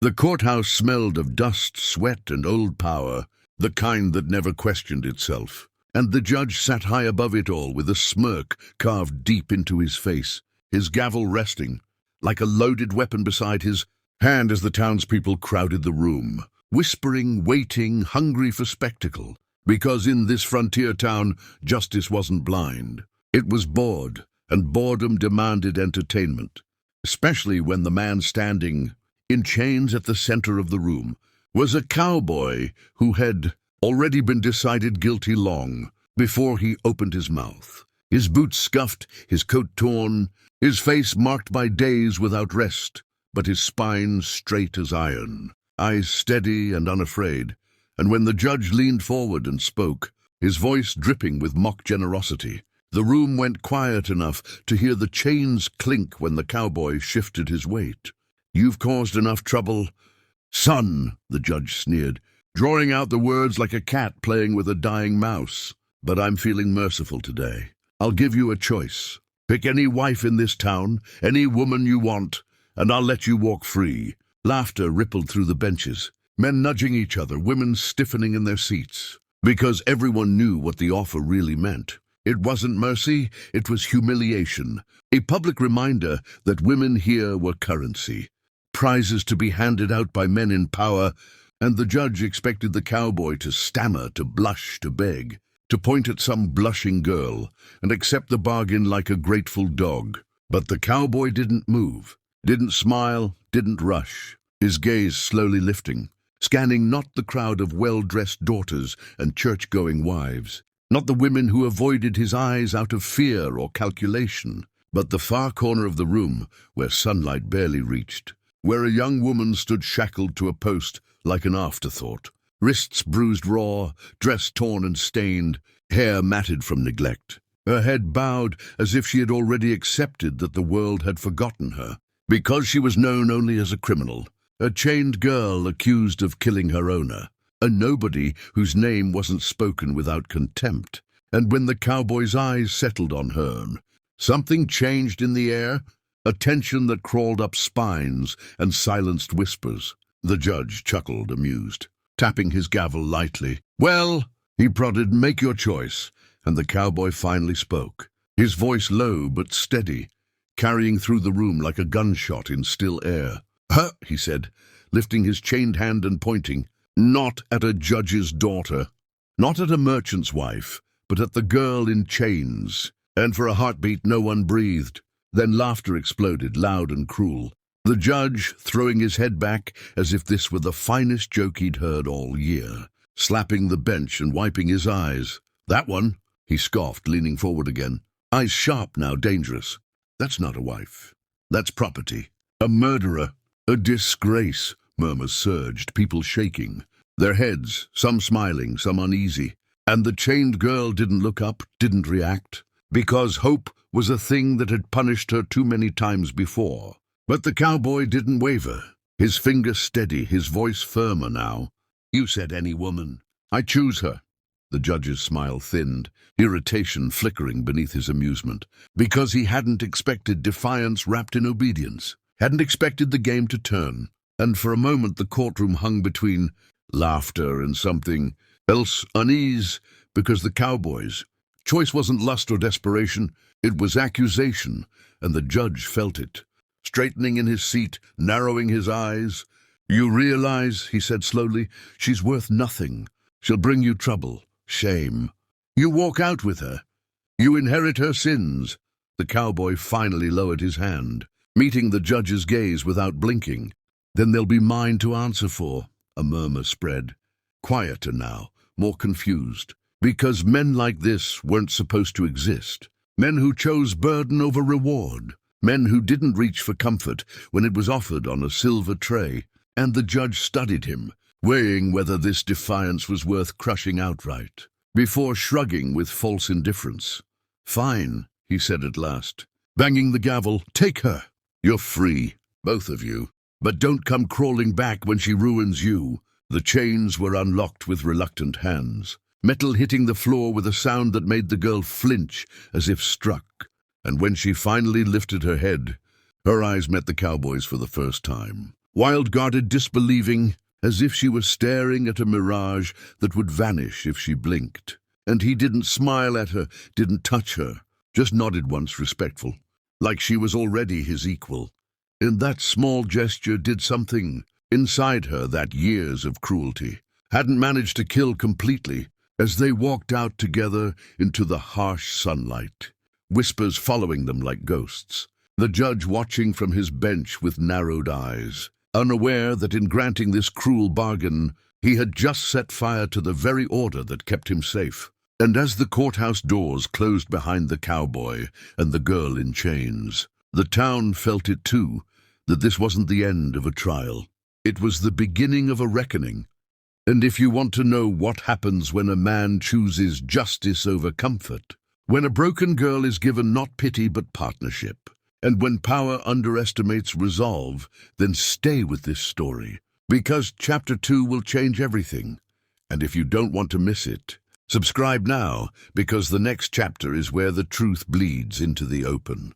The courthouse smelled of dust, sweat, and old power, the kind that never questioned itself. And the judge sat high above it all with a smirk carved deep into his face, his gavel resting, like a loaded weapon beside his hand as the townspeople crowded the room, whispering, waiting, hungry for spectacle. Because in this frontier town, justice wasn't blind. It was bored, and boredom demanded entertainment, especially when the man standing in chains at the center of the room was a cowboy who had already been decided guilty long before he opened his mouth. His boots scuffed, his coat torn, his face marked by days without rest, but his spine straight as iron, eyes steady and unafraid. And when the judge leaned forward and spoke, his voice dripping with mock generosity, the room went quiet enough to hear the chains clink when the cowboy shifted his weight. "You've caused enough trouble, son," the judge sneered, drawing out the words like a cat playing with a dying mouse. "But I'm feeling merciful today. I'll give you a choice. Pick any wife in this town, any woman you want, and I'll let you walk free." Laughter rippled through the benches, men nudging each other, women stiffening in their seats, because everyone knew what the offer really meant. It wasn't mercy, it was humiliation, a public reminder that women here were currency, prizes to be handed out by men in power, and the judge expected the cowboy to stammer, to blush, to beg, to point at some blushing girl, and accept the bargain like a grateful dog. But the cowboy didn't move, didn't smile, didn't rush, his gaze slowly lifting, scanning not the crowd of well-dressed daughters and church-going wives, not the women who avoided his eyes out of fear or calculation, but the far corner of the room where sunlight barely reached, where a young woman stood shackled to a post like an afterthought, wrists bruised raw, dress torn and stained, hair matted from neglect, her head bowed as if she had already accepted that the world had forgotten her, because she was known only as a criminal, a chained girl accused of killing her owner, a nobody whose name wasn't spoken without contempt. And when the cowboy's eyes settled on her, something changed in the air, a tension that crawled up spines and silenced whispers. The judge chuckled, amused, tapping his gavel lightly. "Well," he prodded, "make your choice." And the cowboy finally spoke, his voice low but steady, carrying through the room like a gunshot in still air. "Huh," he said, lifting his chained hand and pointing, not at a judge's daughter, not at a merchant's wife, but at the girl in chains. And for a heartbeat no one breathed. Then laughter exploded, loud and cruel. The judge throwing his head back as if this were the finest joke he'd heard all year, slapping the bench and wiping his eyes. "That one," he scoffed, leaning forward again. Eyes sharp now, dangerous. "That's not a wife. That's property. A murderer. A disgrace." Murmurs surged, people shaking, their heads, some smiling, some uneasy. And the chained girl didn't look up, didn't react, because hope was a thing that had punished her too many times before. But the cowboy didn't waver, his finger steady, his voice firmer now. "You said any woman. I choose her." The judge's smile thinned, irritation flickering beneath his amusement, because he hadn't expected defiance wrapped in obedience, hadn't expected the game to turn. And for a moment the courtroom hung between laughter and something else, unease, because the cowboy's choice wasn't lust or desperation, it was accusation, and the judge felt it, straightening in his seat, narrowing his eyes. "You realize," he said slowly, "she's worth nothing. She'll bring you trouble, shame. You walk out with her. You inherit her sins." The cowboy finally lowered his hand, meeting the judge's gaze without blinking. "Then they'll be mine to answer for." A murmur spread, quieter now, more confused, because men like this weren't supposed to exist. Men who chose burden over reward, men who didn't reach for comfort when it was offered on a silver tray. And the judge studied him, weighing whether this defiance was worth crushing outright, before shrugging with false indifference. "Fine," he said at last, banging the gavel. "Take her. You're free, both of you. But don't come crawling back when she ruins you." The chains were unlocked with reluctant hands, metal hitting the floor with a sound that made the girl flinch as if struck. And when she finally lifted her head, her eyes met the cowboy's for the first time. Wild guarded disbelieving, as if she were staring at a mirage that would vanish if she blinked. And he didn't smile at her, didn't touch her, just nodded once respectful, like she was already his equal. And that small gesture did something inside her that years of cruelty hadn't managed to kill completely. As they walked out together into the harsh sunlight, whispers following them like ghosts, the judge watching from his bench with narrowed eyes, unaware that in granting this cruel bargain, he had just set fire to the very order that kept him safe. And as the courthouse doors closed behind the cowboy and the girl in chains, the town felt it too, that this wasn't the end of a trial. It was the beginning of a reckoning. And if you want to know what happens when a man chooses justice over comfort, when a broken girl is given not pity but partnership, and when power underestimates resolve, then stay with this story, because Chapter 2 will change everything. And if you don't want to miss it, subscribe now, because the next chapter is where the truth bleeds into the open.